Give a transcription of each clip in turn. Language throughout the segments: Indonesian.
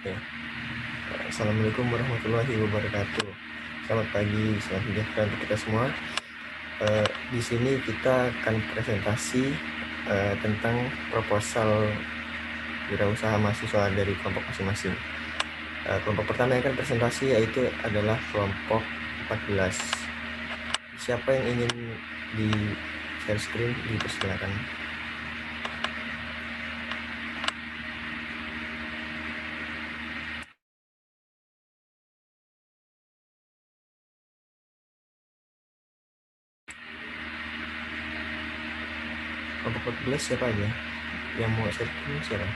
Ya. Assalamualaikum warahmatullahi wabarakatuh. Selamat pagi, selamat sejahtera untuk kita semua. Di sini kita akan presentasi tentang proposal wirausaha mahasiswa dari kelompok masing-masing. Kelompok pertama yang akan presentasi yaitu adalah kelompok 14. Siapa yang ingin di share screen, dipersilakan. Kelompok 14 siapa aja? Yang mau share screen siapa?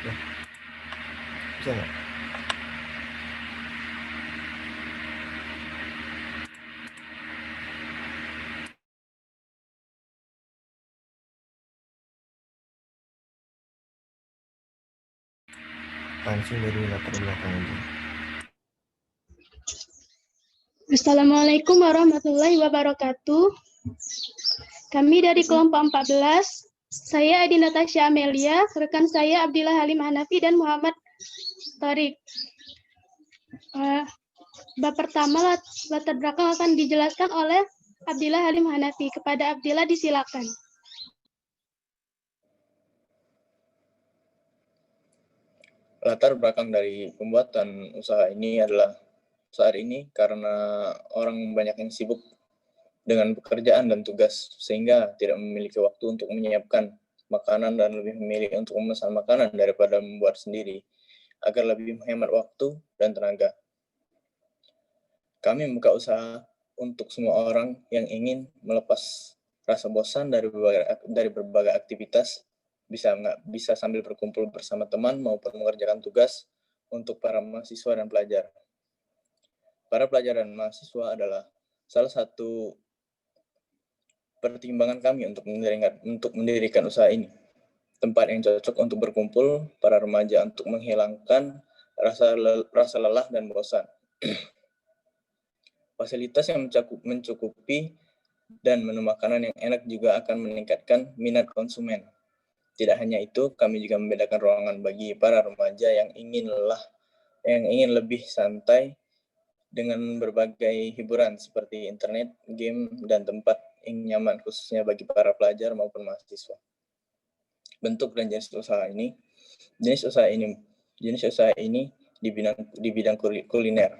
Ya, bisa nggak? Langsung dari latar belakang aja. Assalamualaikum warahmatullahi wabarakatuh. Kami dari kelompok 14, saya Adi Natasha Amelia, rekan saya Abdillah Halim Hanafi dan Muhammad Tarik. Bab pertama latar belakang akan dijelaskan oleh Abdillah Halim Hanafi. Kepada Abdillah disilakan. Latar belakang dari pembuatan usaha ini adalah saat ini karena orang banyak yang sibuk dengan pekerjaan dan tugas sehingga tidak memiliki waktu untuk menyiapkan makanan dan lebih memilih untuk memesan makanan daripada membuat sendiri agar lebih menghemat waktu dan tenaga. Kami membuka usaha untuk semua orang yang ingin melepas rasa bosan dari berbagai aktivitas, bisa sambil berkumpul bersama teman maupun mengerjakan tugas untuk para mahasiswa dan pelajar. Para pelajar dan mahasiswa adalah salah satu pertimbangan kami untuk mendirikan usaha ini. Tempat yang cocok untuk berkumpul para remaja untuk menghilangkan rasa lelah dan bosan. Fasilitas yang mencukupi dan menu makanan yang enak juga akan meningkatkan minat konsumen. Tidak hanya itu, kami juga membedakan ruangan bagi para remaja yang ingin lebih santai dengan berbagai hiburan seperti internet, game, dan tempat yang nyaman khususnya bagi para pelajar maupun mahasiswa. Bentuk dan jenis usaha ini di bidang kuliner.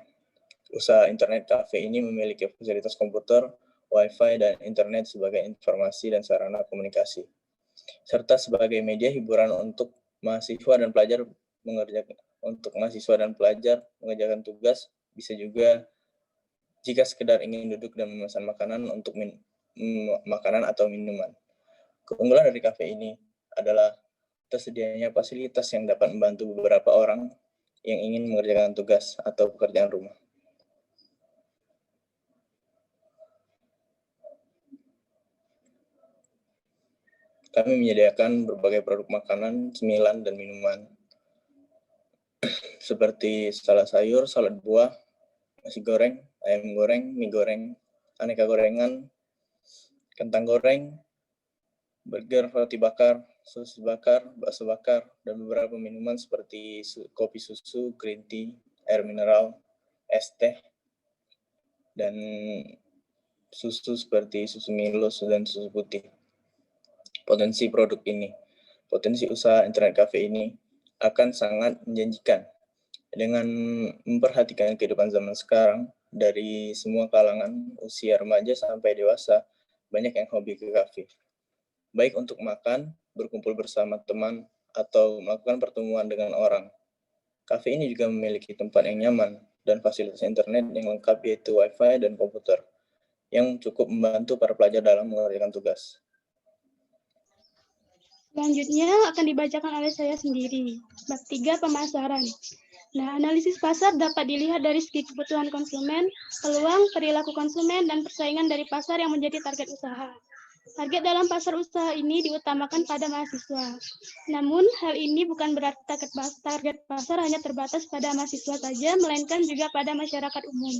Usaha internet cafe ini memiliki fasilitas komputer, Wi-Fi, dan internet sebagai informasi dan sarana komunikasi, serta sebagai media hiburan untuk mahasiswa dan pelajar mengerjakan tugas. Bisa juga jika sekedar ingin duduk dan memesan makanan untuk makanan atau minuman. Keunggulan dari kafe ini adalah tersedianya fasilitas yang dapat membantu beberapa orang yang ingin mengerjakan tugas atau pekerjaan rumah. Kami menyediakan berbagai produk makanan, cemilan, dan minuman seperti salad sayur, salad buah, nasi goreng, ayam goreng, mie goreng, aneka gorengan, kentang goreng, burger, roti bakar, sosis bakar, bakso bakar, dan beberapa minuman seperti kopi susu, green tea, air mineral, es teh, dan susu seperti susu Milo dan susu putih. Potensi usaha internet cafe ini akan sangat menjanjikan dengan memperhatikan kehidupan zaman sekarang. Dari semua kalangan usia remaja sampai dewasa, banyak yang hobi ke kafe. Baik untuk makan, berkumpul bersama teman, atau melakukan pertemuan dengan orang. Kafe ini juga memiliki tempat yang nyaman dan fasilitas internet yang lengkap, yaitu Wi-Fi dan komputer, yang cukup membantu para pelajar dalam mengerjakan tugas. Selanjutnya akan dibacakan oleh saya sendiri. Bab 3, pemasaran. Nah, analisis pasar dapat dilihat dari segi kebutuhan konsumen, peluang, perilaku konsumen, dan persaingan dari pasar yang menjadi target usaha. Target dalam pasar usaha ini diutamakan pada mahasiswa. Namun, hal ini bukan berarti target pasar hanya terbatas pada mahasiswa saja, melainkan juga pada masyarakat umum.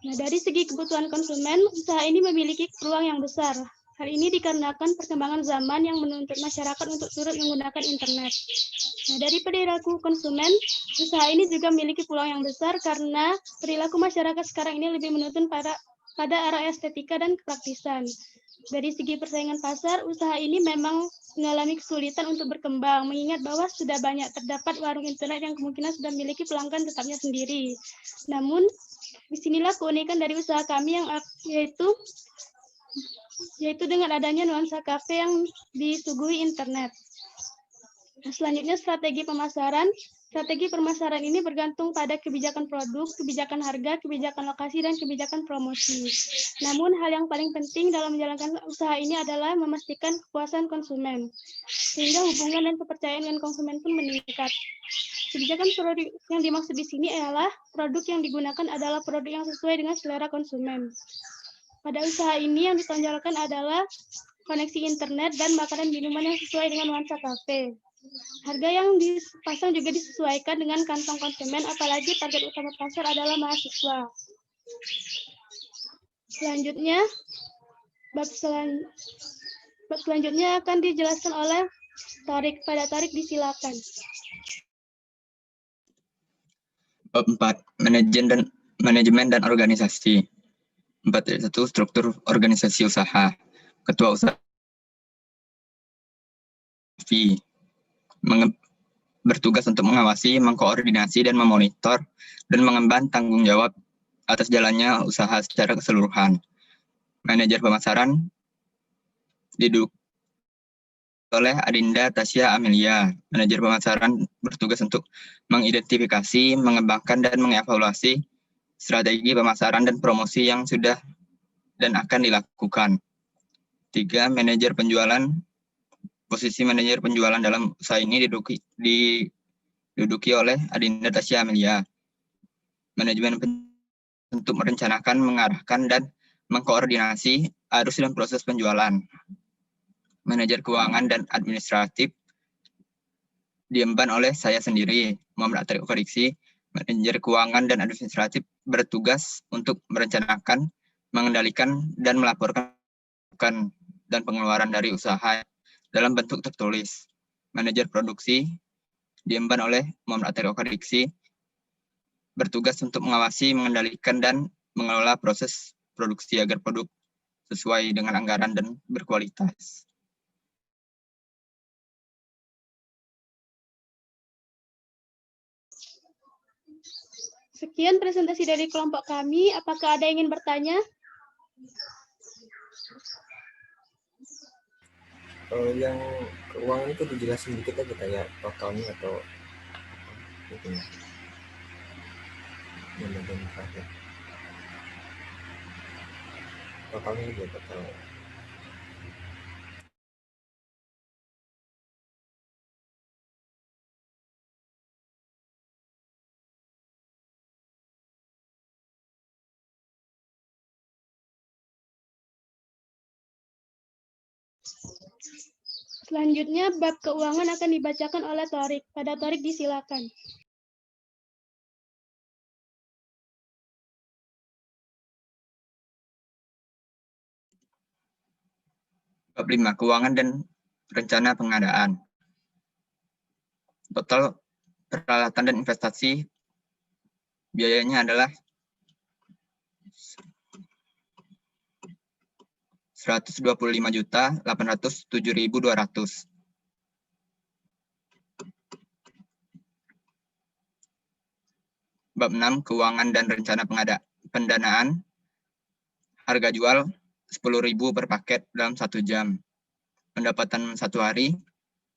Nah, dari segi kebutuhan konsumen, usaha ini memiliki peluang yang besar. Hal ini dikarenakan perkembangan zaman yang menuntut masyarakat untuk turut menggunakan internet. Nah, dari perilaku konsumen, usaha ini juga memiliki peluang yang besar karena perilaku masyarakat sekarang ini lebih menuntun pada arah estetika dan kepraktisan. Dari segi persaingan pasar, usaha ini memang mengalami kesulitan untuk berkembang, mengingat bahwa sudah banyak terdapat warung internet yang kemungkinan sudah memiliki pelanggan tetapnya sendiri. Namun, disinilah keunikan dari usaha kami yang yaitu dengan adanya nuansa kafe yang disuguhi internet. Nah, selanjutnya strategi pemasaran. Strategi pemasaran ini bergantung pada kebijakan produk, kebijakan harga, kebijakan lokasi, dan kebijakan promosi. Namun hal yang paling penting dalam menjalankan usaha ini adalah memastikan kepuasan konsumen, sehingga hubungan dan kepercayaan dengan konsumen pun meningkat. Kebijakan produk yang dimaksud di sini adalah produk yang digunakan adalah produk yang sesuai dengan selera konsumen. Pada usaha ini yang ditonjolkan adalah koneksi internet dan makanan minuman yang sesuai dengan nuansa kafe. Harga yang dipasang juga disesuaikan dengan kantong konsumen, apalagi target utama pasar adalah mahasiswa. Selanjutnya, bab selanjutnya akan dijelaskan oleh Tarik. Pada Tarik disilakan. Bab 4, manajemen dan organisasi. 4.1 struktur organisasi usaha. Ketua usaha bertugas untuk mengawasi, mengkoordinasi, dan memonitor dan mengemban tanggung jawab atas jalannya usaha secara keseluruhan. Manajer pemasaran didukung oleh Adinda Tasya Amelia. Manajer pemasaran bertugas untuk mengidentifikasi, mengembangkan, dan mengevaluasi strategi pemasaran dan promosi yang sudah dan akan dilakukan. 3. Manajer penjualan. Posisi manajer penjualan dalam usaha ini diduduki oleh Adinda Tasya Amelia. Manajemen untuk merencanakan, mengarahkan, dan mengkoordinasi arus dan proses penjualan. Manajer keuangan dan administratif diemban oleh saya sendiri, Muhammad Atarik Kodiksi. Manajer keuangan dan administratif bertugas untuk merencanakan, mengendalikan, dan melaporkan dan pengeluaran dari usaha dalam bentuk tertulis. Manajer produksi diemban oleh Muhammad Atarik Kodiksi, bertugas untuk mengawasi, mengendalikan, dan mengelola proses produksi agar produk sesuai dengan anggaran dan berkualitas. Sekian presentasi dari kelompok kami. Apakah ada yang ingin bertanya? Yang keuangan itu dijelasin dikit aja kayak totalnya atau gitu ya. Yang terakhir. Totalnya aja total. Selanjutnya, bab keuangan akan dibacakan oleh Tarik. Pada Tarik disilakan. Bab 5, keuangan dan rencana pengadaan. Total peralatan dan investasi biayanya adalah 125.807.200. Bab 6, keuangan dan rencana pendanaan. Harga jual 10.000 per paket dalam 1 jam. Pendapatan 1 hari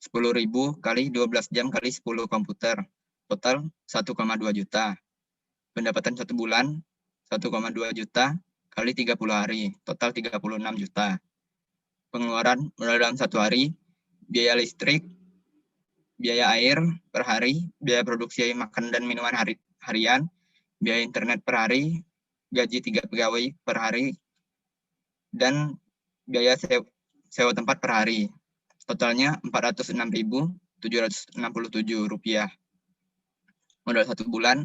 10.000 kali 12 jam kali 10 komputer. total 1,2 juta. Pendapatan 1 bulan 1,2 juta kali 30 hari, total 36 juta. Pengeluaran modal dalam 1 hari, biaya listrik, biaya air per hari, biaya produksi makan dan minuman harian, biaya internet per hari, gaji 3 pegawai per hari, dan biaya sewa tempat per hari. Totalnya Rp406.767. Modal 1 bulan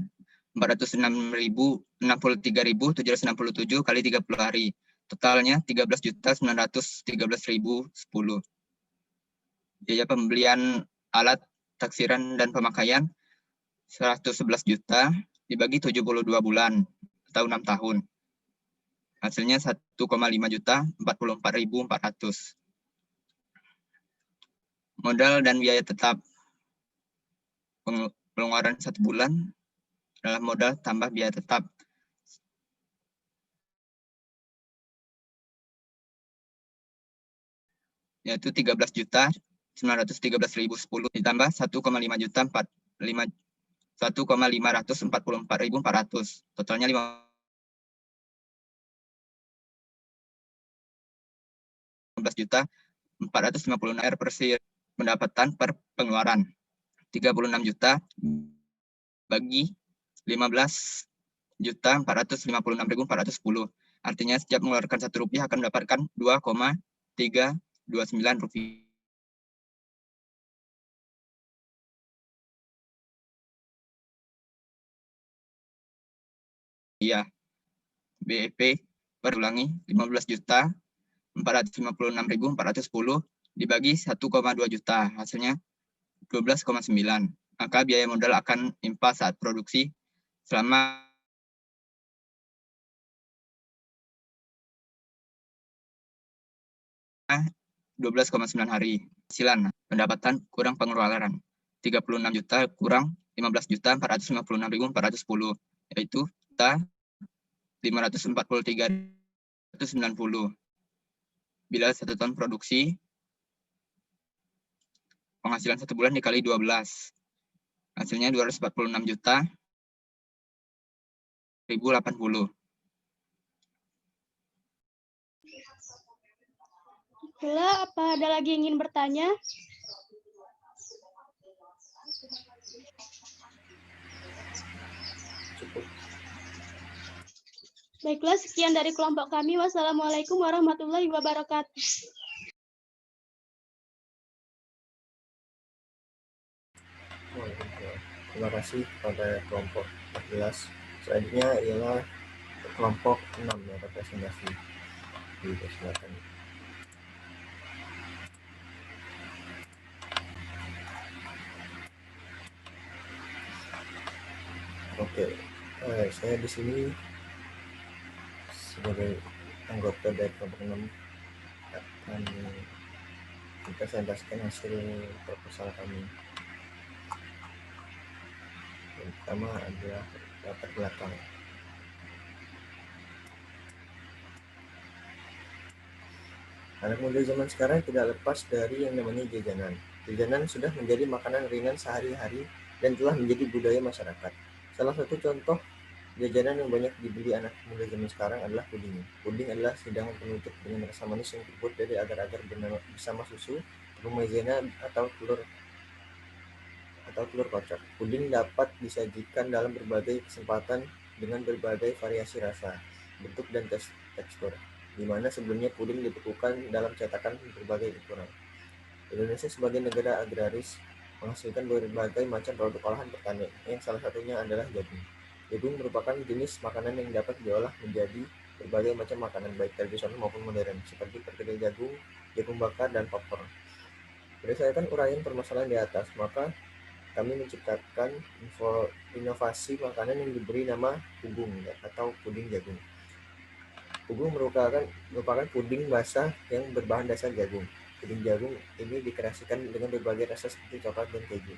463.767 kali 30 hari. Totalnya 13.913.010. Biaya pembelian alat taksiran dan pemakaian 111 juta dibagi 72 bulan atau 6 tahun. Hasilnya 1,5 juta 44.400. Modal dan biaya tetap. Pengeluaran 1 bulan adalah modal tambah biaya tetap. Yaitu 13.913.010 ditambah 1,5 juta 1,544.400. Totalnya 15 juta 450 air bersih. Pendapatan per pengeluaran 36 juta bagi 15.456.410. Artinya setiap mengeluarkan Rp1 akan mendapatkan 2,329 rupiah. BEP berulangi 15.456.410 dibagi 1,2 juta, hasilnya 12,9. Maka biaya modal akan impas saat produksi selama -12,9 hari. Hasilan pendapatan kurang pengeluaran 36 juta kurang 15.456.410, yaitu 543.990. Bila 1 ton produksi, penghasilan 1 bulan dikali 12, hasilnya 246 juta 1.080. Itulah, apa ada lagi yang ingin bertanya? Cukup. Baiklah, sekian dari kelompok kami. Wassalamualaikum warahmatullahi wabarakatuh. Terima kasih pada kelompok 14. Selanjutnya ialah kelompok 6 yang representasi. Silakan. Oke, saya di sini sebagai anggota dari kelompok 6 akan mempresentasikan hasil proposal kami. Yang pertama adalah latar belakang. Anak muda zaman sekarang tidak lepas dari yang namanya jajanan. Jajanan sudah menjadi makanan ringan sehari-hari dan telah menjadi budaya masyarakat. Salah satu contoh jajanan yang banyak dibeli anak muda zaman sekarang adalah puding. Puding adalah hidangan penutup dengan rasa manis yang terbuat dari agar-agar bersama susu, tepung maizena atau telur kocok. Puding dapat disajikan dalam berbagai kesempatan dengan berbagai variasi rasa, bentuk dan tekstur, di mana sebelumnya puding dibekukan dalam cetakan berbagai ukuran. Indonesia sebagai negara agraris menghasilkan berbagai macam produk olahan pertanian, yang salah satunya adalah jagung. Jagung merupakan jenis makanan yang dapat diolah menjadi berbagai macam makanan, baik tradisional maupun modern, seperti perkedel jagung, jagung bakar, dan popcorn. Berdasarkan uraian permasalahan di atas, maka kami menciptakan inovasi makanan yang diberi nama pugung atau puding jagung. Pugung merupakan puding basah yang berbahan dasar jagung. Puding jagung ini dikreasikan dengan berbagai rasa seperti coklat dan keju.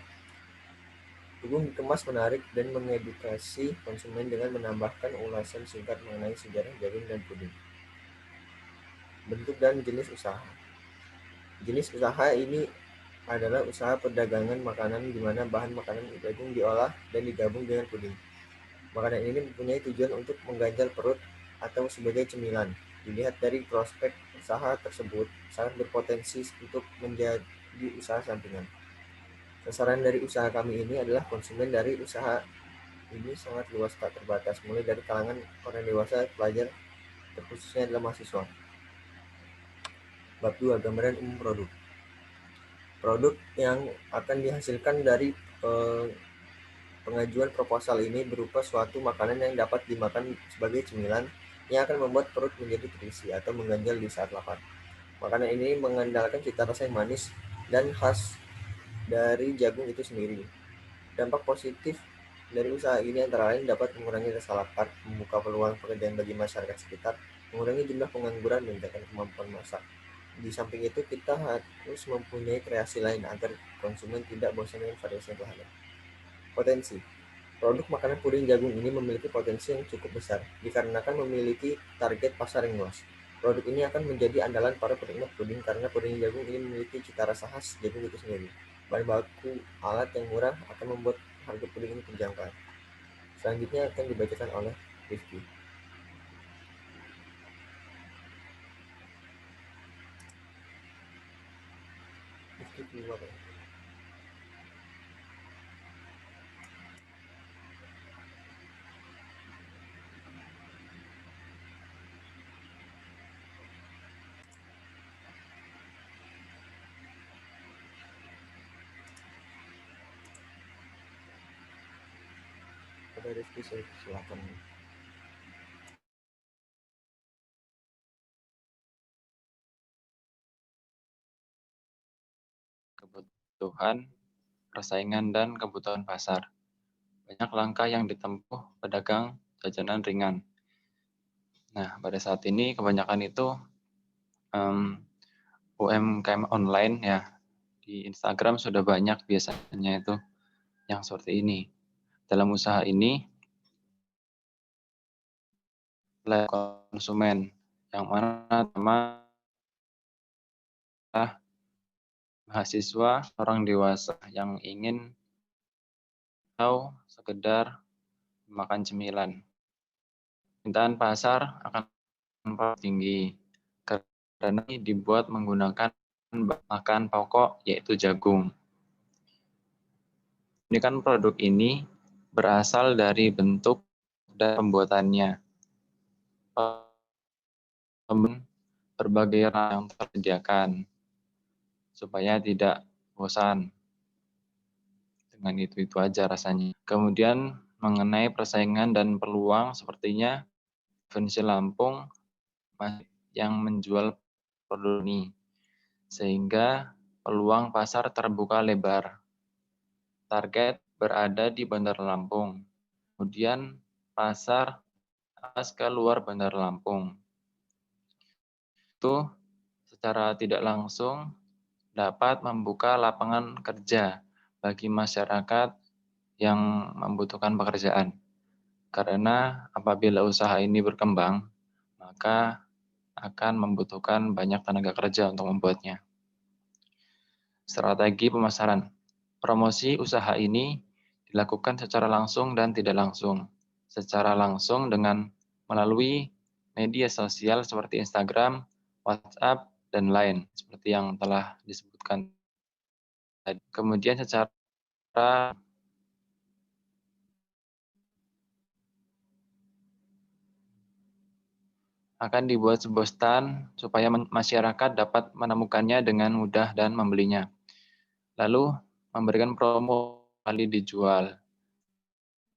Pugung dikemas menarik dan mengedukasi konsumen dengan menambahkan ulasan singkat mengenai sejarah jagung dan puding. Bentuk dan jenis usaha. Jenis usaha ini adalah usaha perdagangan makanan di mana bahan makanan jagung diolah dan digabung dengan puding. Makanan ini mempunyai tujuan untuk mengganjal perut atau sebagai cemilan. Dilihat dari prospek usaha tersebut, sangat berpotensi untuk menjadi usaha sampingan. Sasaran dari usaha kami ini adalah konsumen dari usaha ini sangat luas tak terbatas, mulai dari kalangan orang dewasa, pelajar, terkhususnya adalah mahasiswa. Bab 2. Gambaran umum produk. Produk yang akan dihasilkan dari pengajuan proposal ini berupa suatu makanan yang dapat dimakan sebagai cemilan yang akan membuat perut menjadi terisi atau mengganjal di saat lapar. Makanan ini mengandalkan cita rasa yang manis dan khas dari jagung itu sendiri. Dampak positif dari usaha ini antara lain dapat mengurangi rasa lapar, membuka peluang pekerjaan bagi masyarakat sekitar, mengurangi jumlah pengangguran, dan meningkatkan kemampuan masak. Di samping itu, kita harus mempunyai kreasi lain agar konsumen tidak bosan dengan variasi yang telah ada. Potensi. Produk makanan puding jagung ini memiliki potensi yang cukup besar, dikarenakan memiliki target pasar yang luas. Produk ini akan menjadi andalan para penikmat puding karena puding jagung ini memiliki cita rasa khas jagung itu sendiri. Bahan baku alat yang murah akan membuat harga puding ini terjangkau. Selanjutnya akan dibacakan oleh Rifki. Rifki keluar. Pada Rifki, saya silakan. Kebutuhan, persaingan, dan kebutuhan pasar. Banyak langkah yang ditempuh pedagang jajanan ringan. Nah, pada saat ini kebanyakan itu UMKM online ya. Di Instagram sudah banyak biasanya itu yang seperti ini. Dalam usaha ini, konsumen yang mana mahasiswa, orang dewasa yang ingin atau sekedar makan cemilan. Permintaan pasar akan tinggi karena ini dibuat menggunakan bahan pokok yaitu jagung. Ini kan produk ini berasal dari bentuk dan pembuatannya. Berbagai rasa yang tersediakan supaya tidak bosan. Dengan itu aja rasanya. Kemudian mengenai persaingan dan peluang sepertinya Provinsi Lampung yang menjual produk ini sehingga peluang pasar terbuka lebar. Target berada di Bandar Lampung. Kemudian pasar ke luar Bandar Lampung. Itu secara tidak langsung dapat membuka lapangan kerja bagi masyarakat yang membutuhkan pekerjaan. Karena apabila usaha ini berkembang, maka akan membutuhkan banyak tenaga kerja untuk membuatnya. Strategi pemasaran. Promosi usaha ini dilakukan secara langsung dan tidak langsung. Secara langsung dengan melalui media sosial seperti Instagram, WhatsApp, dan lain seperti yang telah disebutkan. Kemudian secara akan dibuat sebuah stand supaya masyarakat dapat menemukannya dengan mudah dan membelinya. Lalu memberikan promo kali dijual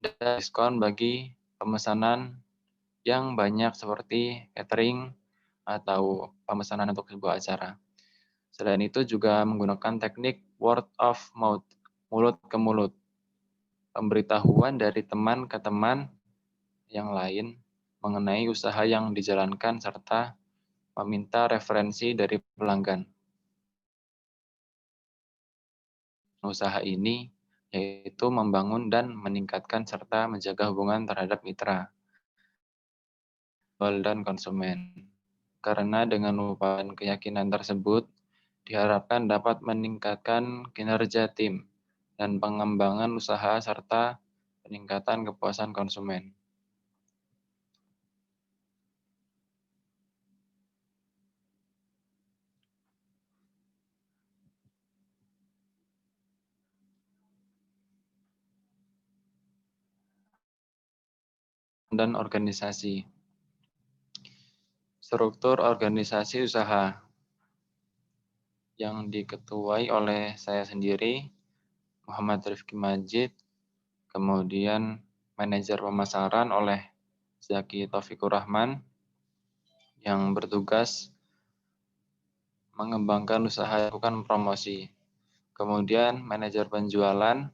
dan diskon bagi pemesanan yang banyak seperti catering atau pemesanan untuk sebuah acara. Selain itu juga menggunakan teknik word of mouth, mulut ke mulut. Pemberitahuan dari teman ke teman yang lain mengenai usaha yang dijalankan serta meminta referensi dari pelanggan. Usaha ini yaitu membangun dan meningkatkan serta menjaga hubungan terhadap mitra dan konsumen. Karena dengan merupakan keyakinan tersebut diharapkan dapat meningkatkan kinerja tim dan pengembangan usaha serta peningkatan kepuasan konsumen. Dan organisasi. Struktur organisasi usaha yang diketuai oleh saya sendiri, Muhammad Rifki Majid, kemudian manajer pemasaran oleh Zaki Taufikur Rahman, yang bertugas mengembangkan usaha lakukan promosi. Kemudian manajer penjualan,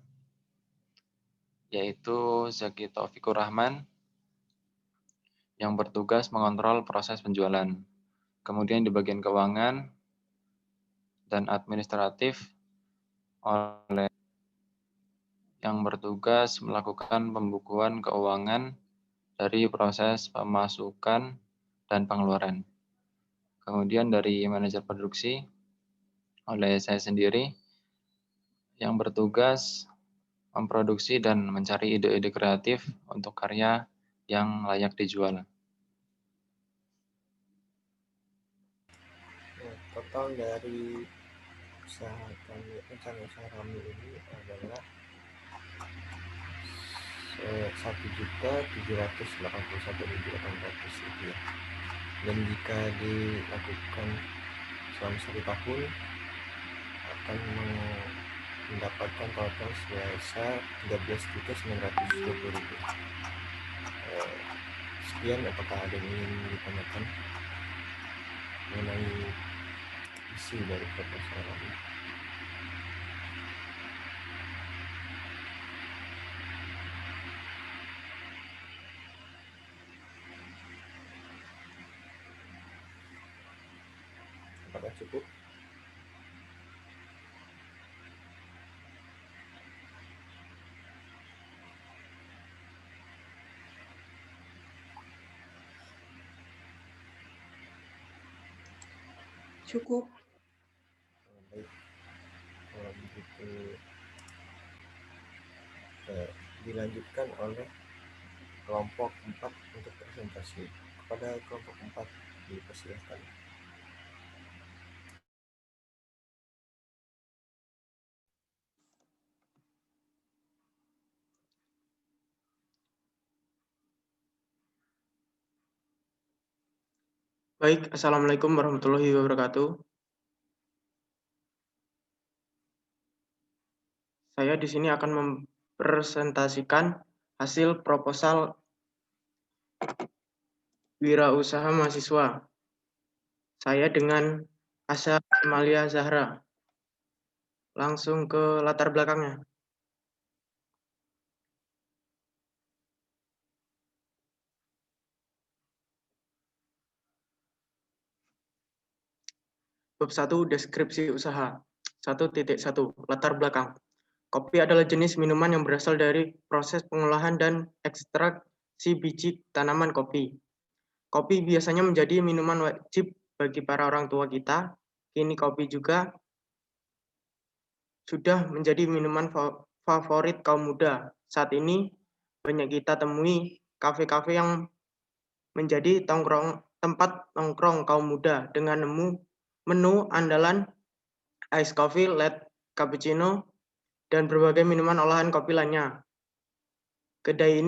yaitu Zaki Taufikur Rahman, yang bertugas mengontrol proses penjualan. Kemudian di bagian keuangan dan administratif oleh yang bertugas melakukan pembukuan keuangan dari proses pemasukan dan pengeluaran. Kemudian dari manajer produksi oleh saya sendiri yang bertugas memproduksi dan mencari ide-ide kreatif untuk karya yang layak dijual. Total dari usaha kami, rencana usaha kami ini adalah 1.781.800 rupiah. Dan jika dilakukan selama 1 tahun akan mendapatkan total sebesar 13.920 rupiah. Sekian, apakah ada yang ingin ditanyakan mengenai isi dari proposal ini? Apakah cukup? Cukup. Baik, kalau begitu dilanjutkan oleh kelompok 4 untuk presentasi. Kepada kelompok 4 dipersilakan. Baik, Assalamualaikum warahmatullahi wabarakatuh. Saya di sini akan mempresentasikan hasil proposal wirausaha mahasiswa. Saya dengan Asya Amalia Zahra. Langsung ke latar belakangnya. Bab 1, deskripsi usaha. 1.1, latar belakang. Kopi adalah jenis minuman yang berasal dari proses pengolahan dan ekstraksi biji tanaman kopi. Kopi biasanya menjadi minuman wajib bagi para orang tua kita. Kini kopi juga sudah menjadi minuman favorit kaum muda. Saat ini banyak kita temui kafe-kafe yang menjadi tempat nongkrong kaum muda dengan menu andalan ice coffee, latte, cappuccino, dan berbagai minuman olahan kopi lainnya. Kedai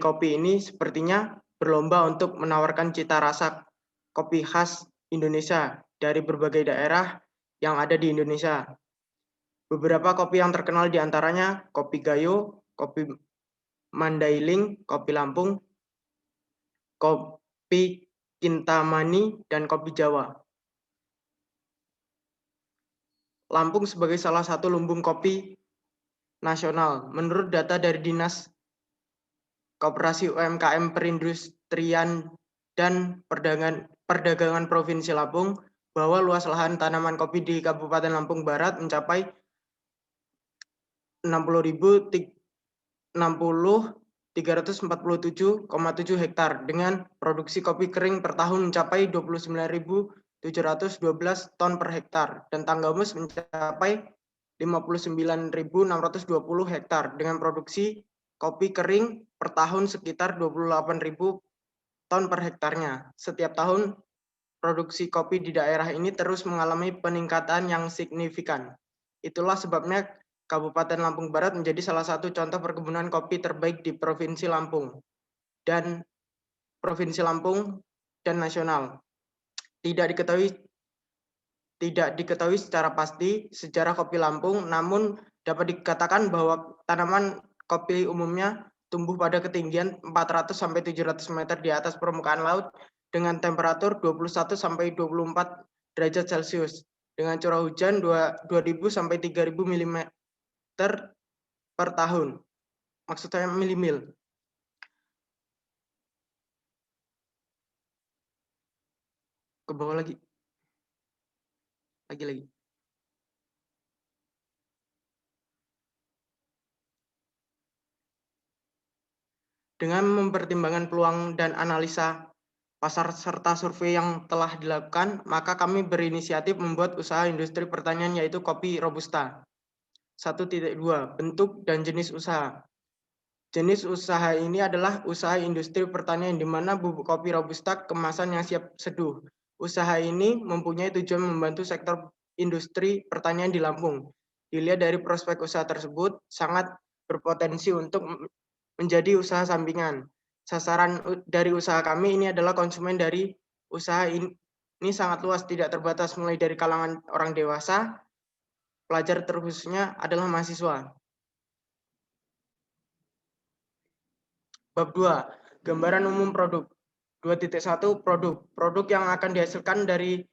kopi ini sepertinya berlomba untuk menawarkan cita rasa kopi khas Indonesia dari berbagai daerah yang ada di Indonesia. Beberapa kopi yang terkenal diantaranya kopi Gayo, kopi Mandailing, kopi Lampung, kopi Kintamani, dan kopi Jawa. Lampung sebagai salah satu lumbung kopi nasional. Menurut data dari Dinas Koperasi UMKM Perindustrian dan Perdagangan Provinsi Lampung, bahwa luas lahan tanaman kopi di Kabupaten Lampung Barat mencapai 60.347,7 hektar dengan produksi kopi kering per tahun mencapai 29.000 712 ton per hektar dan Tanggamus mencapai 59.620 hektar dengan produksi kopi kering per tahun sekitar 28.000 ton per hektarnya. Setiap tahun produksi kopi di daerah ini terus mengalami peningkatan yang signifikan. Itulah sebabnya Kabupaten Lampung Barat menjadi salah satu contoh perkebunan kopi terbaik di Provinsi Lampung dan nasional. Tidak diketahui secara pasti sejarah kopi Lampung, namun dapat dikatakan bahwa tanaman kopi umumnya tumbuh pada ketinggian 400 sampai 700 meter di atas permukaan laut dengan temperatur 21 sampai 24 derajat Celcius dengan curah hujan 2.000 sampai 3.000 mm per tahun. Maksud saya milimil. Ke bawah lagi. Lagi. Dengan mempertimbangkan peluang dan analisa pasar serta survei yang telah dilakukan, maka kami berinisiatif membuat usaha industri pertanian yaitu kopi Robusta. 1.2. Bentuk dan jenis usaha. Jenis usaha ini adalah usaha industri pertanian di mana bubuk kopi Robusta kemasan yang siap seduh. Usaha ini mempunyai tujuan membantu sektor industri pertanian di Lampung. Dilihat dari prospek usaha tersebut, sangat berpotensi untuk menjadi usaha sampingan. Sasaran dari usaha kami ini adalah konsumen dari usaha ini sangat luas, tidak terbatas mulai dari kalangan orang dewasa, pelajar terkhususnya adalah mahasiswa. Bab 2. Gambaran umum produk. 2.1 Produk. Produk yang akan dihasilkan dari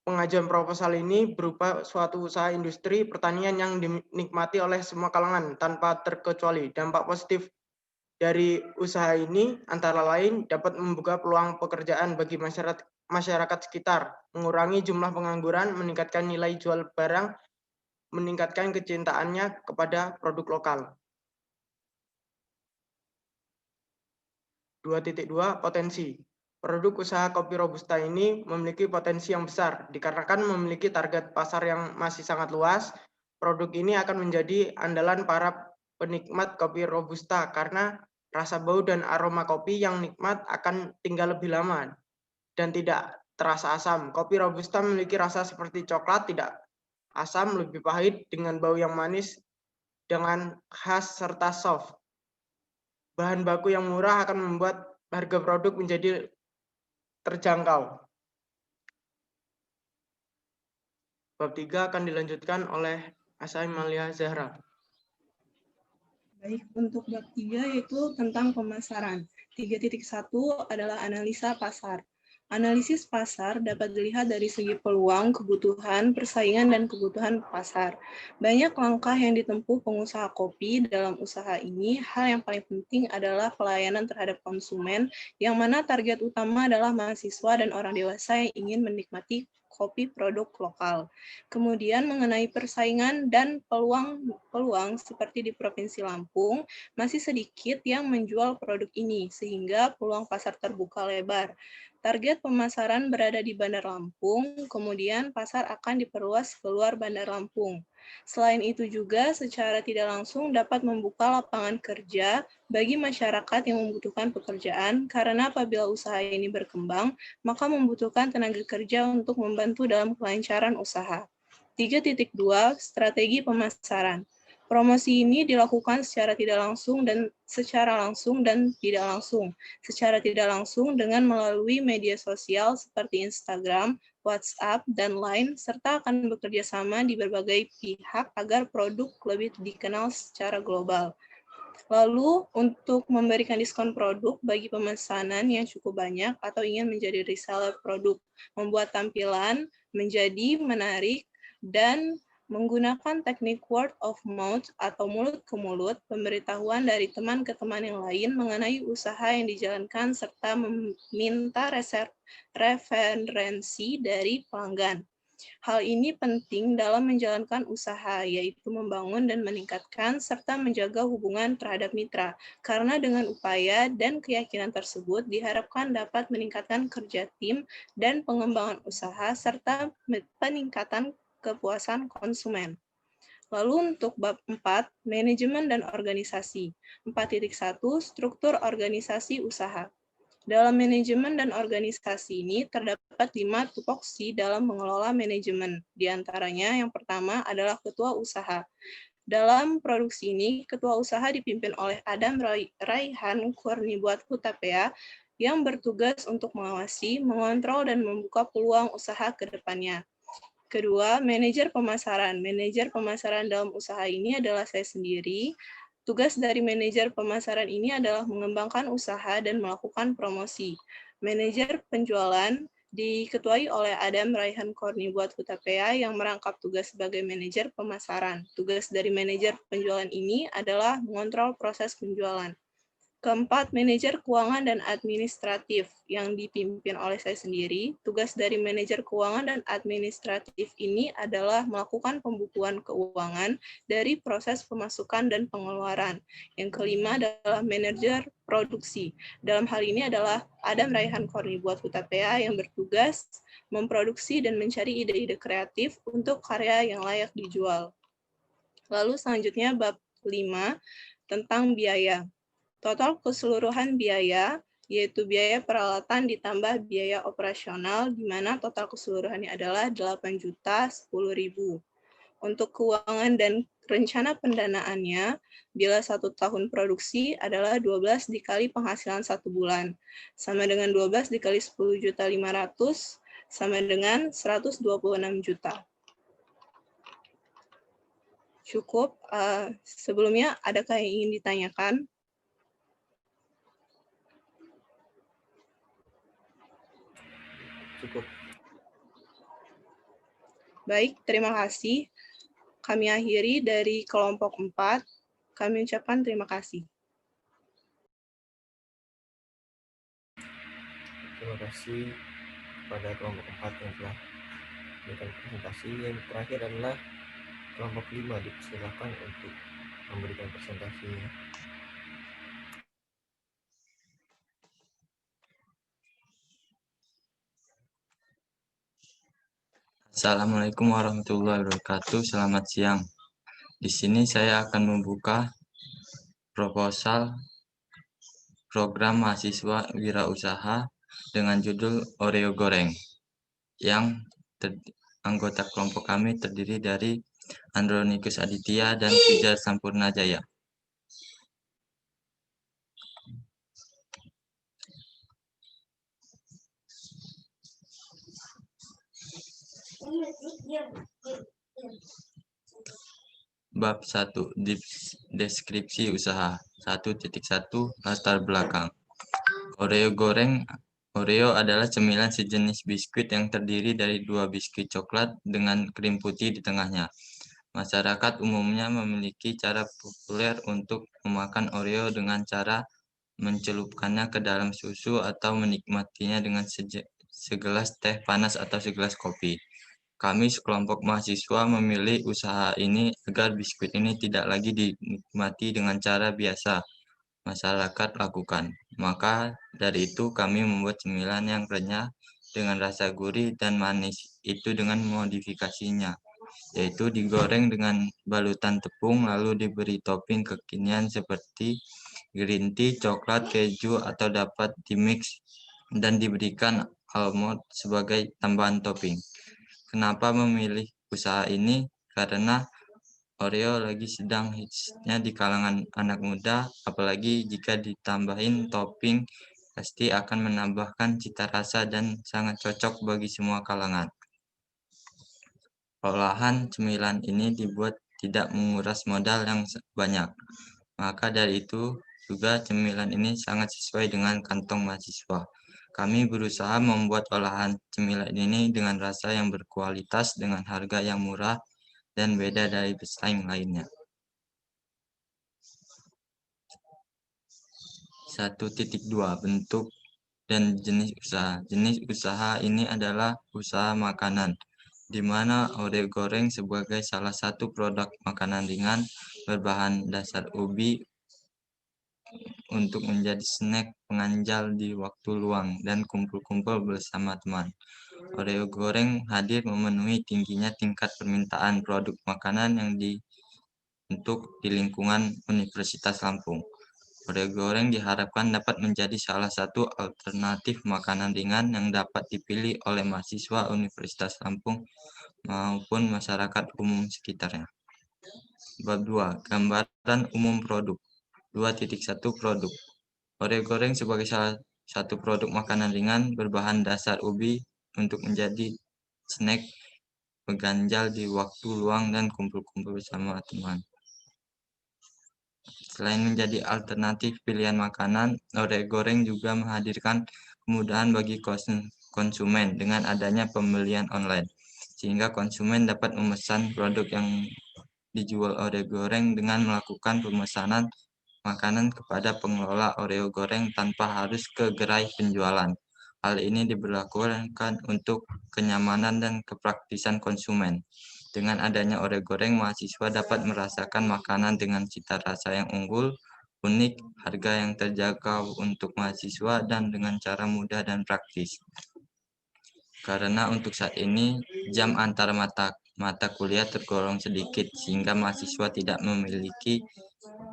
pengajuan proposal ini berupa suatu usaha industri pertanian yang dinikmati oleh semua kalangan tanpa terkecuali. Dampak positif dari usaha ini antara lain dapat membuka peluang pekerjaan bagi masyarakat sekitar, mengurangi jumlah pengangguran, meningkatkan nilai jual barang, meningkatkan kecintaannya kepada produk lokal. 2.2 Potensi. Produk usaha kopi Robusta ini memiliki potensi yang besar dikarenakan memiliki target pasar yang masih sangat luas. Produk ini akan menjadi andalan para penikmat kopi Robusta karena rasa bau dan aroma kopi yang nikmat akan tinggal lebih lama dan tidak terasa asam. Kopi Robusta memiliki rasa seperti coklat, tidak asam, lebih pahit dengan bau yang manis dengan khas serta soft. Bahan baku yang murah akan membuat harga produk menjadi terjangkau. Bab 3 akan dilanjutkan oleh Asa Amalia Zahra. Baik, untuk bab 3 yaitu tentang pemasaran. 3.1 adalah analisa pasar. Analisis pasar dapat dilihat dari segi peluang, kebutuhan, persaingan, dan kebutuhan pasar. Banyak langkah yang ditempuh pengusaha kopi dalam usaha ini. Hal yang paling penting adalah pelayanan terhadap konsumen, yang mana target utama adalah mahasiswa dan orang dewasa yang ingin menikmati kopi produk lokal. Kemudian mengenai persaingan dan peluang seperti di Provinsi Lampung, masih sedikit yang menjual produk ini, sehingga peluang pasar terbuka lebar. Target pemasaran berada di Bandar Lampung, kemudian pasar akan diperluas keluar Bandar Lampung. Selain itu juga secara tidak langsung dapat membuka lapangan kerja bagi masyarakat yang membutuhkan pekerjaan, karena apabila usaha ini berkembang, maka membutuhkan tenaga kerja untuk membantu dalam kelancaran usaha. 3.2 Strategi pemasaran. Promosi ini dilakukan secara tidak langsung dan secara langsung dan tidak langsung. Secara tidak langsung dengan melalui media sosial seperti Instagram, WhatsApp, dan Line, serta akan bekerja sama di berbagai pihak agar produk lebih dikenal secara global. Lalu, untuk memberikan diskon produk bagi pemesanan yang cukup banyak atau ingin menjadi reseller produk, membuat tampilan menjadi menarik, dan menggunakan teknik word of mouth atau mulut ke mulut, pemberitahuan dari teman ke teman yang lain mengenai usaha yang dijalankan, serta meminta referensi dari pelanggan. Hal ini penting dalam menjalankan usaha, yaitu membangun dan meningkatkan serta menjaga hubungan terhadap mitra, karena dengan upaya dan keyakinan tersebut diharapkan dapat meningkatkan kerja tim dan pengembangan usaha serta peningkatan kepuasan konsumen. Lalu untuk bab 4, manajemen dan organisasi. 4.1, struktur organisasi usaha. Dalam manajemen dan organisasi ini terdapat 5 tupoksi dalam mengelola manajemen. Di antaranya yang pertama adalah ketua usaha. Dalam produksi ini, ketua usaha dipimpin oleh Adam Raihan Kurnibuat Hutapea yang bertugas untuk mengawasi, mengontrol, dan membuka peluang usaha ke depannya. Kedua, manajer pemasaran. Manajer pemasaran dalam usaha ini adalah saya sendiri. Tugas dari manajer pemasaran ini adalah mengembangkan usaha dan melakukan promosi. Manajer penjualan diketuai oleh Adam Raihan Kornibuat Hutapea yang merangkap tugas sebagai manajer pemasaran. Tugas dari manajer penjualan ini adalah mengontrol proses penjualan. Keempat, manajer keuangan dan administratif yang dipimpin oleh saya sendiri. Tugas dari manajer keuangan dan administratif ini adalah melakukan pembukuan keuangan dari proses pemasukan dan pengeluaran. Yang kelima adalah manajer produksi. Dalam hal ini adalah Adam Raihan Kornibuat Hutapea yang bertugas memproduksi dan mencari ide-ide kreatif untuk karya yang layak dijual. Lalu selanjutnya bab 5 tentang biaya. Total keseluruhan biaya, yaitu biaya peralatan ditambah biaya operasional, di mana total keseluruhannya adalah 8.010.000. Untuk keuangan dan rencana pendanaannya, bila 1 tahun produksi adalah 12 dikali penghasilan 1 bulan, sama dengan 12 dikali 10.500.000, sama dengan 126 juta. Cukup. Sebelumnya, adakah yang ingin ditanyakan? Cukup. Baik, terima kasih. Kami akhiri dari kelompok 4. Kami ucapkan terima kasih. Terima kasih kepada kelompok 4 yang telah memberikan presentasi. Yang terakhir adalah kelompok 5, dipersilakan untuk memberikan presentasinya. Assalamualaikum warahmatullahi wabarakatuh. Selamat siang. Di sini saya akan membuka proposal program mahasiswa wirausaha dengan judul Oreo Goreng, yang anggota kelompok kami terdiri dari Andronikus Aditya dan Pijar Sampurnajaya. Bab 1. Deskripsi usaha. 1.1 Latar belakang. Oreo adalah cemilan sejenis biskuit yang terdiri dari 2 biskuit coklat dengan krim putih di tengahnya. Masyarakat umumnya memiliki cara populer untuk memakan Oreo dengan cara mencelupkannya ke dalam susu atau menikmatinya dengan segelas teh panas atau segelas kopi. Kami sekelompok mahasiswa memilih usaha ini agar biskuit ini tidak lagi dinikmati dengan cara biasa masyarakat lakukan. Maka dari itu kami membuat cemilan yang renyah dengan rasa gurih dan manis, itu dengan modifikasinya, yaitu digoreng dengan balutan tepung lalu diberi topping kekinian seperti green tea, coklat, keju, atau dapat dimix dan diberikan almond sebagai tambahan topping. Kenapa memilih usaha ini? Karena Oreo lagi sedang hitsnya di kalangan anak muda, apalagi jika ditambahin topping pasti akan menambahkan cita rasa dan sangat cocok bagi semua kalangan. Olahan cemilan ini dibuat tidak menguras modal yang banyak. Maka dari itu juga cemilan ini sangat sesuai dengan kantong mahasiswa. Kami berusaha membuat olahan cemilan ini dengan rasa yang berkualitas dengan harga yang murah dan beda dari pesaing lainnya. 1.2 Bentuk dan jenis usaha. Jenis usaha ini adalah usaha makanan. di mana Oreo goreng sebagai salah satu produk makanan ringan berbahan dasar ubi untuk menjadi snack penganjal di waktu luang dan kumpul-kumpul bersama teman. Oreo goreng hadir memenuhi tingginya tingkat permintaan produk makanan yang untuk di lingkungan Universitas Lampung. Oreo goreng diharapkan dapat menjadi salah satu alternatif makanan ringan yang dapat dipilih oleh mahasiswa Universitas Lampung maupun masyarakat umum sekitarnya. Bab 2. Gambaran umum produk. 2.1 Produk. Oreo goreng sebagai salah satu produk makanan ringan berbahan dasar ubi untuk menjadi snack mengganjal di waktu luang dan kumpul-kumpul bersama teman. Selain menjadi alternatif pilihan makanan, Oreo goreng juga menghadirkan kemudahan bagi konsumen dengan adanya pembelian online, sehingga konsumen dapat memesan produk yang dijual Oreo goreng dengan melakukan pemesanan makanan kepada pengelola Oreo goreng tanpa harus ke gerai penjualan. Hal ini diberlakukan untuk kenyamanan dan kepraktisan konsumen. Dengan adanya Oreo goreng, mahasiswa dapat merasakan makanan dengan cita rasa yang unggul, unik, harga yang terjangkau untuk mahasiswa, dan dengan cara mudah dan praktis. Karena untuk saat ini, jam antara mata kuliah tergolong sedikit, sehingga mahasiswa tidak memiliki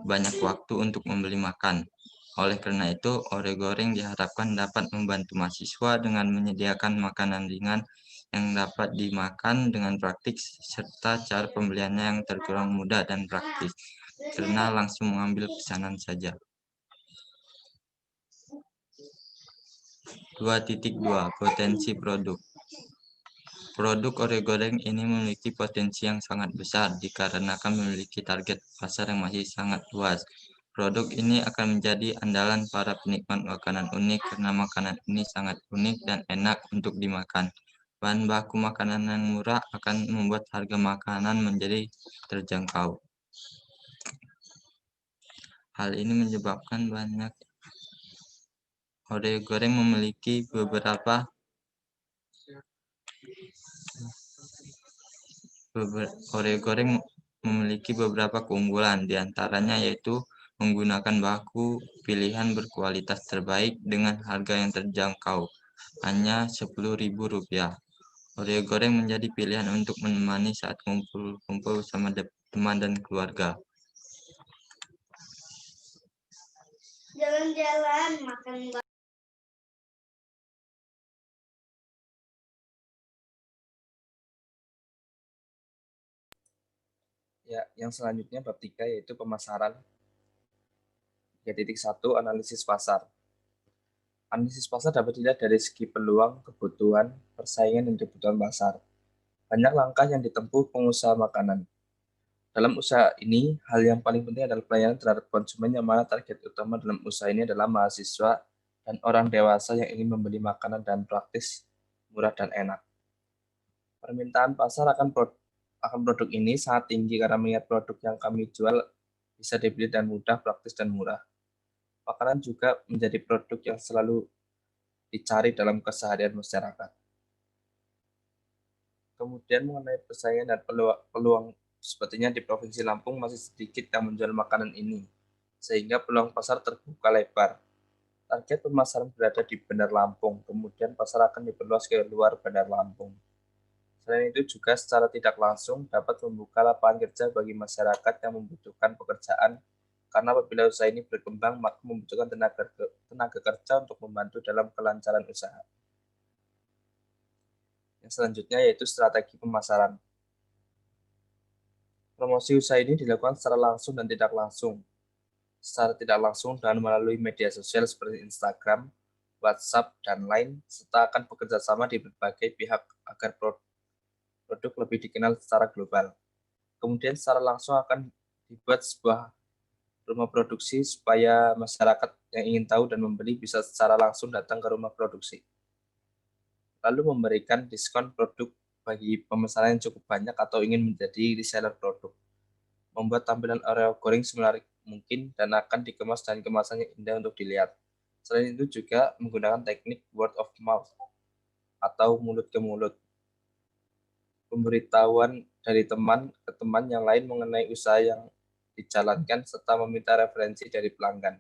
banyak waktu untuk membeli makan. Oleh karena itu, Oreo goreng diharapkan dapat membantu mahasiswa dengan menyediakan makanan ringan yang dapat dimakan dengan praktis, serta cara pembeliannya yang tergolong mudah dan praktis, karena langsung mengambil pesanan saja. 2.2 Potensi produk. Produk Oreo goreng ini memiliki potensi yang sangat besar dikarenakan memiliki target pasar yang masih sangat luas. Produk ini akan menjadi andalan para penikmat makanan unik karena makanan ini sangat unik dan enak untuk dimakan. Bahan baku makanan yang murah akan membuat harga makanan menjadi terjangkau. Hal ini menyebabkan banyak Oreo goreng memiliki beberapa keunggulan, diantaranya yaitu menggunakan baku pilihan berkualitas terbaik dengan harga yang terjangkau, hanya Rp10.000. Oreo goreng menjadi pilihan untuk menemani saat kumpul-kumpul bersama teman dan keluarga. Jalan-jalan makan. Ya, yang selanjutnya bab 3 yaitu pemasaran. 3.1 Analisis pasar. Analisis pasar dapat dilihat dari segi peluang, kebutuhan, persaingan, dan kebutuhan pasar. Banyak langkah yang ditempuh pengusaha makanan. Dalam usaha ini, hal yang paling penting adalah pelayanan terhadap konsumen, yang mana target utama dalam usaha ini adalah mahasiswa dan orang dewasa yang ingin membeli makanan dan praktis, murah dan enak. Permintaan pasar akan produk ini sangat tinggi karena melihat produk yang kami jual bisa dibeli dan mudah, praktis dan murah. Makanan juga menjadi produk yang selalu dicari dalam keseharian masyarakat. Kemudian mengenai persaingan dan peluang, sepertinya di Provinsi Lampung masih sedikit yang menjual makanan ini, sehingga peluang pasar terbuka lebar. Target pemasaran berada di Bandar Lampung, kemudian pasar akan diperluas ke luar Bandar Lampung. Selain itu juga secara tidak langsung dapat membuka lapangan kerja bagi masyarakat yang membutuhkan pekerjaan, karena apabila usaha ini berkembang maka membutuhkan tenaga kerja untuk membantu dalam kelancaran usaha. Yang selanjutnya yaitu strategi pemasaran. Promosi usaha ini dilakukan secara langsung dan tidak langsung. Secara tidak langsung dengan melalui media sosial seperti Instagram, WhatsApp, dan lain, serta akan bekerja sama di berbagai pihak agar produk lebih dikenal secara global. Kemudian secara langsung akan dibuat sebuah rumah produksi supaya masyarakat yang ingin tahu dan membeli bisa secara langsung datang ke rumah produksi. Lalu memberikan diskon produk bagi pemesanan yang cukup banyak atau ingin menjadi reseller produk. Membuat tampilan Oreo goreng semenarik mungkin dan akan dikemas dan kemasannya indah untuk dilihat. Selain itu juga menggunakan teknik word of mouth atau mulut ke mulut. pemberitahuan dari teman ke teman yang lain mengenai usaha yang dijalankan serta meminta referensi dari pelanggan.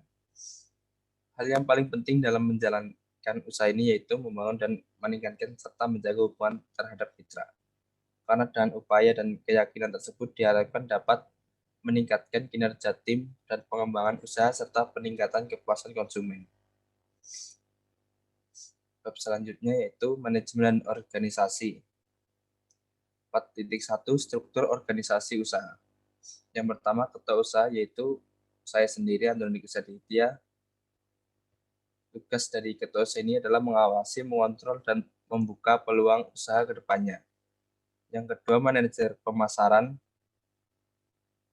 Hal yang paling penting dalam menjalankan usaha ini yaitu membangun dan meningkatkan serta menjaga hubungan terhadap mitra. Karena dengan upaya dan keyakinan tersebut diharapkan dapat meningkatkan kinerja tim dan pengembangan usaha serta peningkatan kepuasan konsumen. Bab selanjutnya yaitu manajemen organisasi. 4.1 Struktur organisasi usaha. Yang pertama, ketua usaha yaitu saya sendiri, Androni Kusaditya. Tugas dari ketua usaha ini adalah mengawasi, mengontrol, dan membuka peluang usaha ke depannya. Yang kedua, manajer pemasaran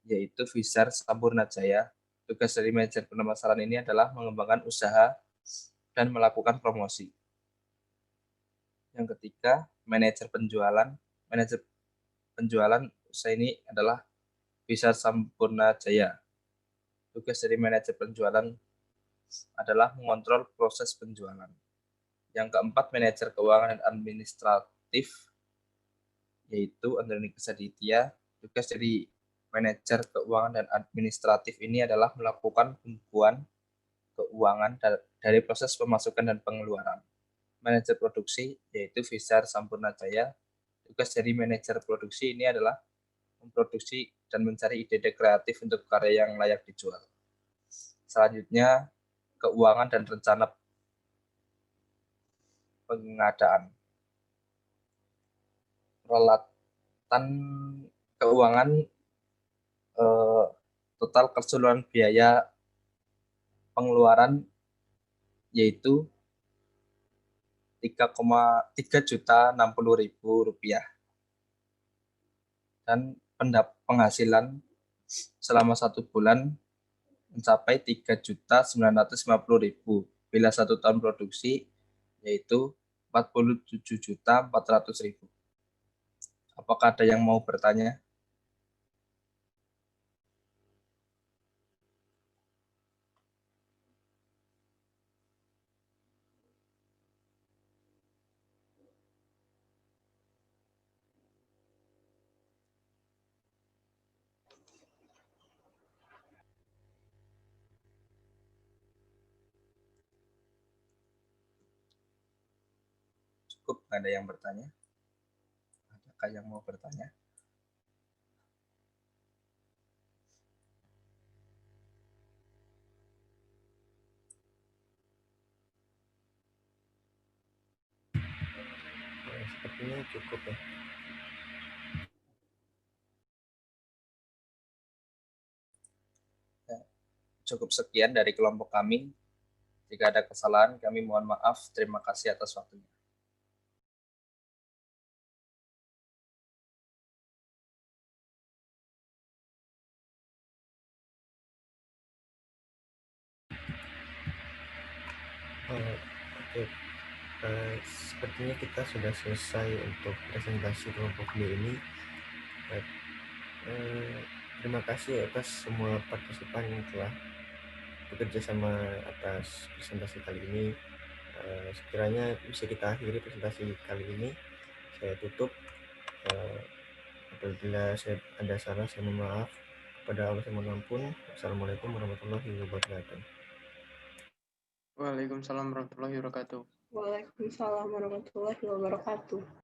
yaitu Fisar Sampurnajaya. Tugas dari manajer pemasaran ini adalah mengembangkan usaha dan melakukan promosi. Yang ketiga, manajer penjualan. Manajer penjualan usaha ini adalah Fisar Sampurnajaya. Tugas dari manajer penjualan adalah mengontrol proses penjualan. Yang keempat, manajer keuangan dan administratif yaitu Androni Kusaditya. Tugas dari manajer keuangan dan administratif ini adalah melakukan pembukuan keuangan dari proses pemasukan dan pengeluaran. Manajer produksi yaitu Fisar Sampurnajaya. Tugas dari manajer produksi ini adalah memproduksi dan mencari ide-ide kreatif untuk karya yang layak dijual. Selanjutnya, keuangan dan rencana pengadaan. Peralatan keuangan total keseluruhan biaya pengeluaran yaitu Rp3.360.000 dan penghasilan selama 1 bulan mencapai Rp3.950.000. Bila 1 tahun produksi yaitu Rp47.400.000. Apakah ada yang mau bertanya? Cukup, nggak ada yang bertanya? Adakah yang mau bertanya? Sepertinya cukup ya. Cukup sekian dari kelompok kami. Jika ada kesalahan, kami mohon maaf. Terima kasih atas waktunya. Oke. Sepertinya kita sudah selesai untuk presentasi kelompok B ini. Terima kasih atas semua partisipan yang telah bekerja sama atas presentasi kali ini. Sekiranya bisa kita akhiri presentasi kali ini. Saya tutup. Apabila saya ada salah, saya mohon maaf. Kepada Allah saya mohon ampun. Assalamualaikum warahmatullahi wabarakatuh. Waalaikumsalam warahmatullahi wabarakatuh. Waalaikumsalam warahmatullahi wabarakatuh.